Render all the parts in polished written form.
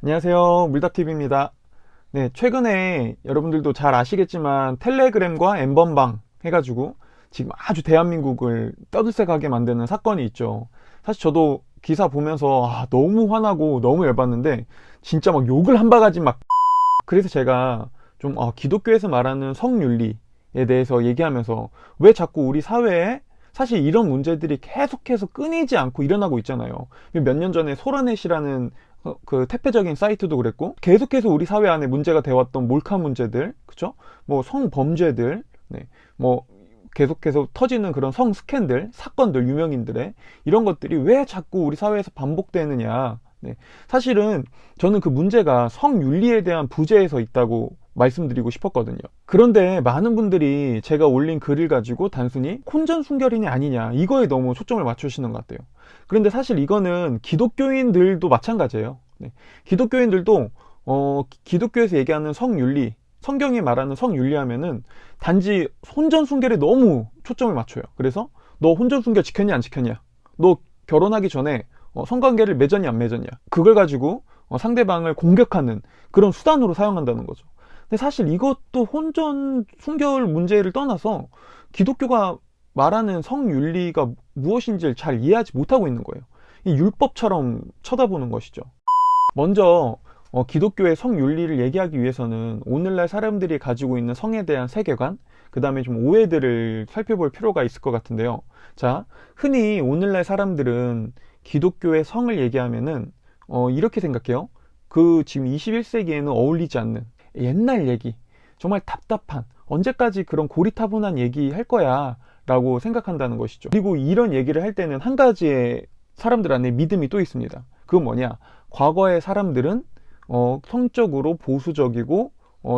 안녕하세요. 물닥TV입니다. 네, 최근에 여러분들도 잘 아시겠지만 텔레그램과 엠번방 해가지고 지금 아주 대한민국을 떠들썩하게 만드는 사건이 있죠. 사실 저도 기사 보면서 너무 화나고 너무 열받는데 진짜 막 욕을 한 바가지 막. 그래서 제가 좀 기독교에서 말하는 성윤리에 대해서 얘기하면서 왜 자꾸 우리 사회에 사실 이런 문제들이 계속해서 끊이지 않고 일어나고 있잖아요. 몇 년 전에 소라넷이라는 그 태폐적인 사이트도 그랬고, 계속해서 우리 사회 안에 문제가 되어왔던 몰카 문제들, 그쵸? 뭐 성범죄들, 네, 뭐 계속해서 터지는 그런 성 스캔들, 사건들, 유명인들의 이런 것들이 왜 자꾸 우리 사회에서 반복되느냐. 네, 사실은 저는 그 문제가 성윤리에 대한 부재에서 있다고 말씀드리고 싶었거든요. 그런데 많은 분들이 제가 올린 글을 가지고 단순히 혼전순결이냐 아니냐 이거에 너무 초점을 맞추시는 것 같아요. 그런데 사실 이거는 기독교인들도 마찬가지예요. 네, 기독교인들도 기독교에서 얘기하는 성윤리, 성경이 말하는 성윤리 하면은 단지 혼전순결에 너무 초점을 맞춰요. 그래서 너 혼전순결 지켰냐 안 지켰냐, 너 결혼하기 전에 성관계를 맺었냐 안 맺었냐, 그걸 가지고 상대방을 공격하는 그런 수단으로 사용한다는 거죠. 근데 사실 이것도 혼전 순결 문제를 떠나서 기독교가 말하는 성윤리가 무엇인지를 잘 이해하지 못하고 있는 거예요. 이 율법처럼 쳐다보는 것이죠. 먼저 기독교의 성윤리를 얘기하기 위해서는 오늘날 사람들이 가지고 있는 성에 대한 세계관, 그 다음에 좀 오해들을 살펴볼 필요가 있을 것 같은데요. 자, 흔히 오늘날 사람들은 기독교의 성을 얘기하면은 이렇게 생각해요. 그 지금 21세기에는 어울리지 않는 옛날 얘기, 정말 답답한, 언제까지 그런 고리타분한 얘기 할 거야 라고 생각한다는 것이죠. 그리고 이런 얘기를 할 때는 한 가지의 사람들 안에 믿음이 또 있습니다. 그건 뭐냐, 과거의 사람들은 성적으로 보수적이고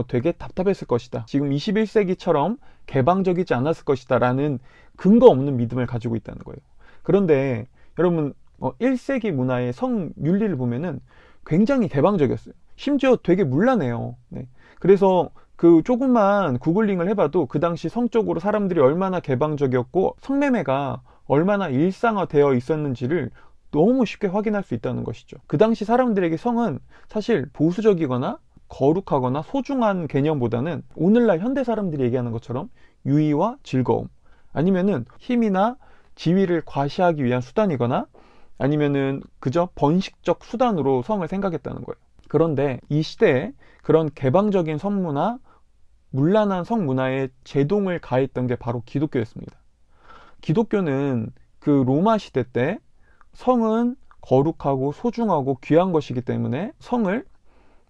되게 답답했을 것이다, 지금 21세기처럼 개방적이지 않았을 것이다 라는 근거 없는 믿음을 가지고 있다는 거예요. 그런데 여러분, 1세기 문화의 성윤리를 보면은 굉장히 개방적이었어요. 심지어 되게 문란해요. 네. 그래서 그 조금만 구글링을 해봐도 그 당시 성적으로 사람들이 얼마나 개방적이었고 성매매가 얼마나 일상화되어 있었는지를 너무 쉽게 확인할 수 있다는 것이죠. 그 당시 사람들에게 성은 사실 보수적이거나 거룩하거나 소중한 개념보다는 오늘날 현대 사람들이 얘기하는 것처럼 유의와 즐거움, 아니면은 힘이나 지위를 과시하기 위한 수단이거나 아니면은 그저 번식적 수단으로 성을 생각했다는 거예요. 그런데 이 시대에 그런 개방적인 성문화, 문란한 성문화에 제동을 가했던 게 바로 기독교였습니다. 기독교는 그 로마 시대 때 성은 거룩하고 소중하고 귀한 것이기 때문에 성을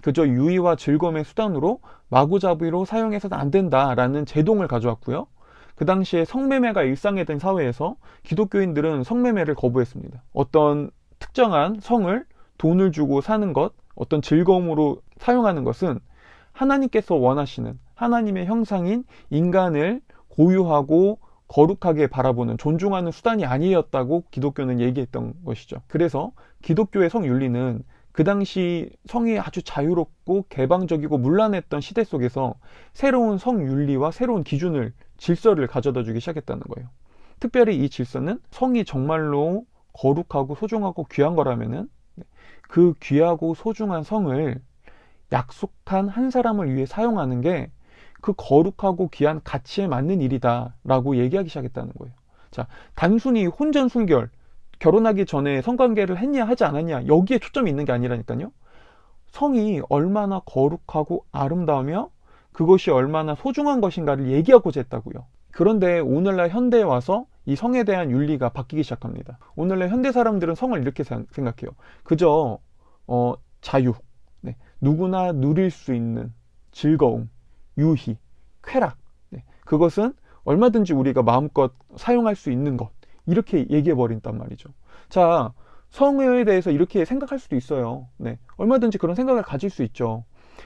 그저 유의와 즐거움의 수단으로 마구잡이로 사용해서는 안 된다라는 제동을 가져왔고요. 그 당시에 성매매가 일상이 된 사회에서 기독교인들은 성매매를 거부했습니다. 어떤 특정한 성을 돈을 주고 사는 것, 어떤 즐거움으로 사용하는 것은 하나님께서 원하시는 하나님의 형상인 인간을 고유하고 거룩하게 바라보는, 존중하는 수단이 아니었다고 기독교는 얘기했던 것이죠. 그래서 기독교의 성윤리는 그 당시 성이 아주 자유롭고 개방적이고 문란했던 시대 속에서 새로운 성윤리와 새로운 기준을, 질서를 가져다 주기 시작했다는 거예요. 특별히 이 질서는 성이 정말로 거룩하고 소중하고 귀한 거라면은 그 귀하고 소중한 성을 약속한 한 사람을 위해 사용하는 게 그 거룩하고 귀한 가치에 맞는 일이다 라고 얘기하기 시작했다는 거예요. 자, 단순히 혼전순결, 결혼하기 전에 성관계를 했냐 하지 않았냐 여기에 초점이 있는 게 아니라니까요. 성이 얼마나 거룩하고 아름다우며 그것이 얼마나 소중한 것인가를 얘기하고자 했다고요. 그런데 오늘날 현대에 와서 이 성에 대한 윤리가 바뀌기 시작합니다. 오늘날 현대 사람들은 성을 이렇게 생각해요. 그저 자유, 네, 누구나 누릴 수 있는 즐거움, 유희, 쾌락, 네, 그것은 얼마든지 우리가 마음껏 사용할 수 있는 것, 이렇게 얘기해 버린단 말이죠. 자, 성에 대해서 이렇게 생각할 수도 있어요. 네, 얼마든지 그런 생각을 가질 수 있죠.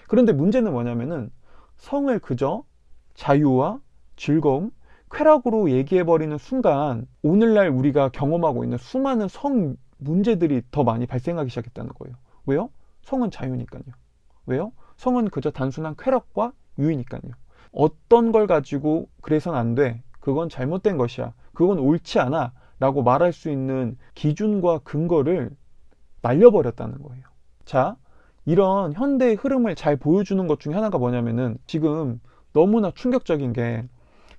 그런데 문제는 뭐냐면은 성을 그저 자유와 즐거움, 쾌락으로 얘기해 버리는 순간 오늘날 우리가 경험하고 있는 수많은 성 문제들이 더 많이 발생하기 시작했다는 거예요. 왜요? 성은 자유니까요. 왜요? 성은 그저 단순한 쾌락과 유의니까요. 어떤 걸 가지고 그래서는 안 돼, 그건 잘못된 것이야, 그건 옳지 않아 라고 말할 수 있는 기준과 근거를 날려버렸다는 거예요. 자, 이런 현대의 흐름을 잘 보여주는 것 중에 하나가 뭐냐면은 지금 너무나 충격적인 게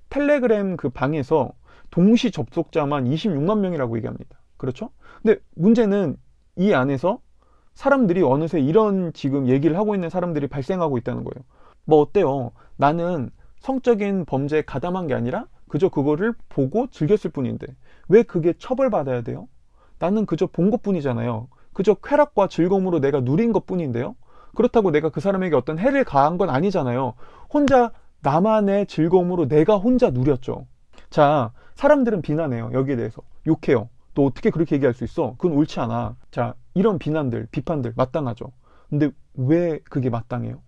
텔레그램 그 방에서 동시 접속자만 26만 명이라고 얘기합니다. 그렇죠? 근데 문제는 이 안에서 사람들이 어느새 이런 지금 얘기를 하고 있는 사람들이 발생하고 있다는 거예요. 뭐 어때요? 나는 성적인 범죄에 가담한 게 아니라 그저 그거를 보고 즐겼을 뿐인데 왜 그게 처벌받아야 돼요? 나는 그저 본 것뿐이잖아요. 그저 쾌락과 즐거움으로 내가 누린 것뿐인데요. 그렇다고 내가 그 사람에게 어떤 해를 가한 건 아니잖아요. 혼자 나만의 즐거움으로 내가 혼자 누렸죠. 자, 사람들은 비난해요. 여기에 대해서. 욕해요. 너 어떻게 그렇게 얘기할 수 있어? 그건 옳지 않아. 자, 이런 비난들, 비판들 마땅하죠. 근데 왜 그게 마땅해요?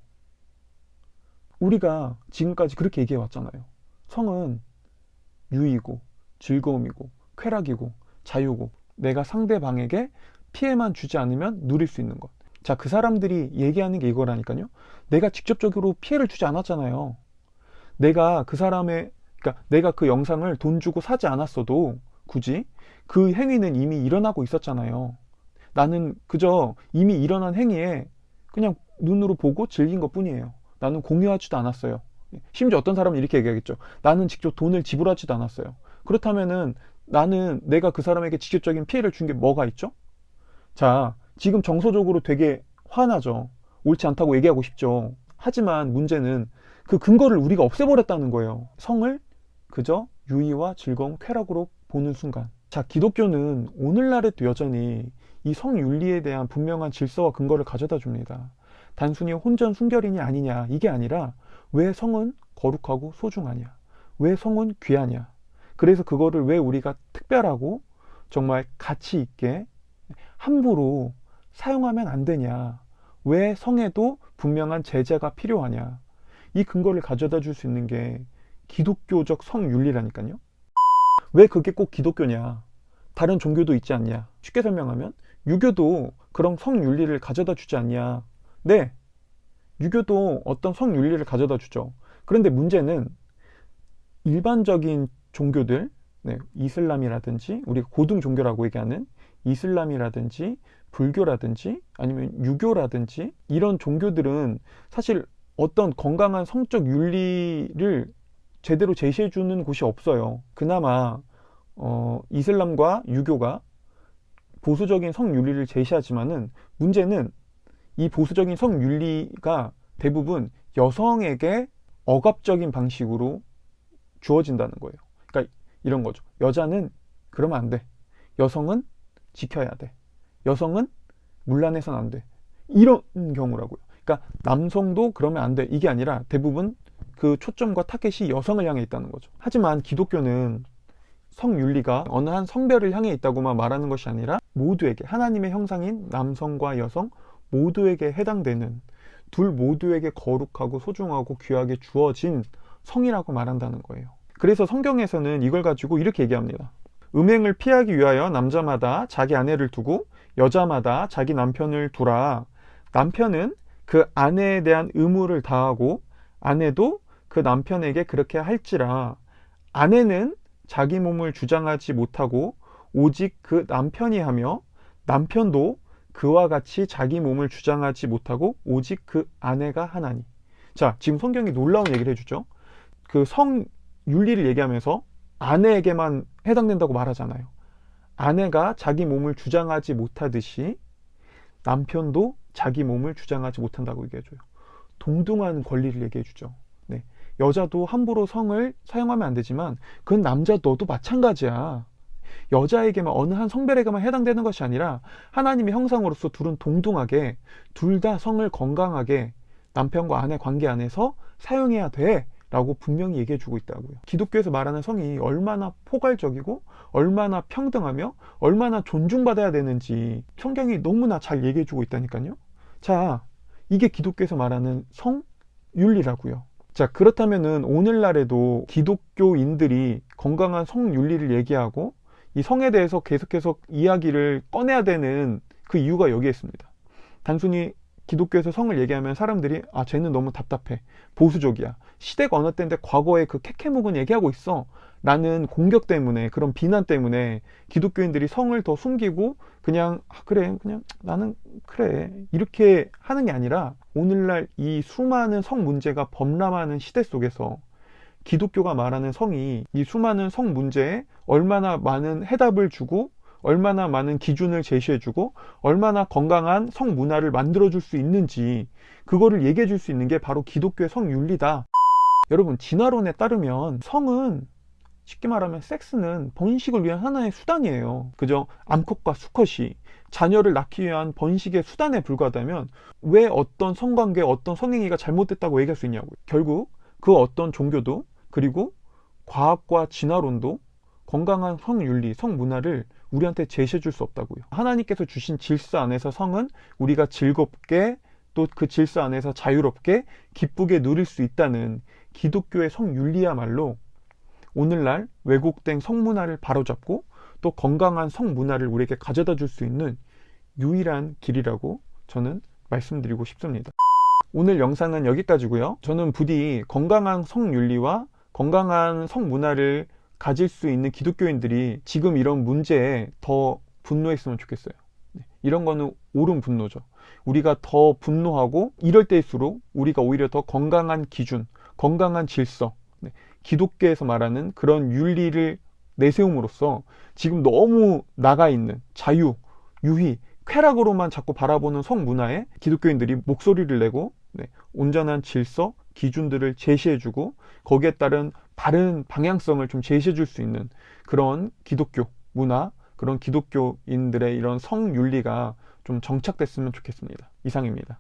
우리가 지금까지 그렇게 얘기해 왔잖아요. 성은 유의고, 즐거움이고, 쾌락이고, 자유고, 내가 상대방에게 피해만 주지 않으면 누릴 수 있는 것. 자, 그 사람들이 얘기하는 게 이거라니까요. 내가 직접적으로 피해를 주지 않았잖아요. 내가 그 사람의, 그러니까 내가 그 영상을 돈 주고 사지 않았어도 굳이 그 행위는 이미 일어나고 있었잖아요. 나는 그저 이미 일어난 행위에 그냥 눈으로 보고 즐긴 것 뿐이에요. 나는 공유하지도 않았어요. 심지어 어떤 사람은 이렇게 얘기하겠죠. 나는 직접 돈을 지불하지도 않았어요. 그렇다면은 나는 내가 그 사람에게 직접적인 피해를 준 게 뭐가 있죠? 자, 지금 정서적으로 되게 화나죠. 옳지 않다고 얘기하고 싶죠. 하지만 문제는 그 근거를 우리가 없애버렸다는 거예요. 성을 그저 유의와 즐거움, 쾌락으로 보는 순간. 자, 기독교는 오늘날에도 여전히 이 성윤리에 대한 분명한 질서와 근거를 가져다 줍니다. 단순히 혼전 순결이니 아니냐 이게 아니라 왜 성은 거룩하고 소중하냐? 왜 성은 귀하냐? 그래서 그거를 왜 우리가 특별하고 정말 가치 있게 함부로 사용하면 안 되냐? 왜 성에도 분명한 제재가 필요하냐? 이 근거를 가져다 줄 수 있는 게 기독교적 성윤리라니까요. 왜 그게 꼭 기독교냐? 다른 종교도 있지 않냐? 쉽게 설명하면 유교도 그런 성윤리를 가져다 주지 않냐? 네, 유교도 어떤 성윤리를 가져다 주죠. 그런데 문제는 일반적인 종교들, 네, 이슬람이라든지 우리가 고등 종교라고 얘기하는 이슬람이라든지 불교라든지 아니면 유교라든지 이런 종교들은 사실 어떤 건강한 성적 윤리를 제대로 제시해 주는 곳이 없어요. 그나마 이슬람과 유교가 보수적인 성윤리를 제시하지만은 문제는 이 보수적인 성윤리가 대부분 여성에게 억압적인 방식으로 주어진다는 거예요. 그러니까 이런 거죠. 여자는 그러면 안 돼. 여성은 지켜야 돼. 여성은 문란해서는 안 돼. 이런 경우라고요. 그러니까 남성도 그러면 안 돼. 이게 아니라 대부분 그 초점과 타겟이 여성을 향해 있다는 거죠. 하지만 기독교는 성윤리가 어느 한 성별을 향해 있다고만 말하는 것이 아니라 모두에게 하나님의 형상인 남성과 여성 모두에게 해당되는 둘 모두에게 거룩하고 소중하고 귀하게 주어진 성이라고 말한다는 거예요. 그래서 성경에서는 이걸 가지고 이렇게 얘기합니다. 음행을 피하기 위하여 남자마다 자기 아내를 두고 여자마다 자기 남편을 두라. 남편은 그 아내에 대한 의무를 다하고 아내도 그 남편에게 그렇게 할지라. 아내는 자기 몸을 주장하지 못하고 오직 그 남편이 하며 남편도 그와 같이 자기 몸을 주장하지 못하고 오직 그 아내가 하나니. 자, 지금 성경이 놀라운 얘기를 해주죠. 그 성윤리를 얘기하면서 아내에게만 해당된다고 말하잖아요. 아내가 자기 몸을 주장하지 못하듯이 남편도 자기 몸을 주장하지 못한다고 얘기해줘요. 동등한 권리를 얘기해주죠. 네. 여자도 함부로 성을 사용하면 안 되지만 그건 남자 너도 마찬가지야. 여자에게만 어느 한 성별에게만 해당되는 것이 아니라 하나님의 형상으로서 둘은 동등하게 둘 다 성을 건강하게 남편과 아내 관계 안에서 사용해야 돼 라고 분명히 얘기해 주고 있다고요. 기독교에서 말하는 성이 얼마나 포괄적이고 얼마나 평등하며 얼마나 존중받아야 되는지 성경이 너무나 잘 얘기해 주고 있다니까요. 자, 이게 기독교에서 말하는 성윤리라고요. 자, 그렇다면은 오늘날에도 기독교인들이 건강한 성윤리를 얘기하고 이 성에 대해서 계속해서 이야기를 꺼내야 되는 그 이유가 여기에 있습니다. 단순히 기독교에서 성을 얘기하면 사람들이 아, 쟤는 너무 답답해, 보수적이야, 시대가 어느 때인데 과거에 그 케케묵은 얘기하고 있어 라는 공격 때문에, 그런 비난 때문에 기독교인들이 성을 더 숨기고 그냥 아, 그래, 그냥 나는 그래, 이렇게 하는 게 아니라, 오늘날 이 수많은 성 문제가 범람하는 시대 속에서 기독교가 말하는 성이 이 수많은 성 문제에 얼마나 많은 해답을 주고, 얼마나 많은 기준을 제시해주고, 얼마나 건강한 성 문화를 만들어줄 수 있는지, 그거를 얘기해 줄 수 있는 게 바로 기독교의 성윤리다. 여러분, 진화론에 따르면 성은, 쉽게 말하면 섹스는 번식을 위한 하나의 수단이에요. 그죠? 암컷과 수컷이 자녀를 낳기 위한 번식의 수단에 불과하다면 왜 어떤 성관계, 어떤 성행위가 잘못됐다고 얘기할 수 있냐고요. 결국 그 어떤 종교도, 그리고 과학과 진화론도 건강한 성윤리, 성문화를 우리한테 제시해 줄 수 없다고요. 하나님께서 주신 질서 안에서 성은 우리가 즐겁게, 또 그 질서 안에서 자유롭게 기쁘게 누릴 수 있다는 기독교의 성윤리야말로 오늘날 왜곡된 성문화를 바로잡고 또 건강한 성문화를 우리에게 가져다 줄 수 있는 유일한 길이라고 저는 말씀드리고 싶습니다. 오늘 영상은 여기까지고요. 저는 부디 건강한 성윤리와 건강한 성문화를 가질 수 있는 기독교인들이 지금 이런 문제에 더 분노했으면 좋겠어요. 이런 거는 옳은 분노죠. 우리가 더 분노하고, 이럴 때일수록 우리가 오히려 더 건강한 기준, 건강한 질서, 기독교에서 말하는 그런 윤리를 내세움으로써 지금 너무 나가 있는 자유, 유희, 쾌락으로만 자꾸 바라보는 성문화에 기독교인들이 목소리를 내고, 온전한 질서, 기준들을 제시해주고 거기에 따른 바른 방향성을 좀 제시해줄 수 있는 그런 기독교 문화, 그런 기독교인들의 이런 성윤리가 좀 정착됐으면 좋겠습니다. 이상입니다.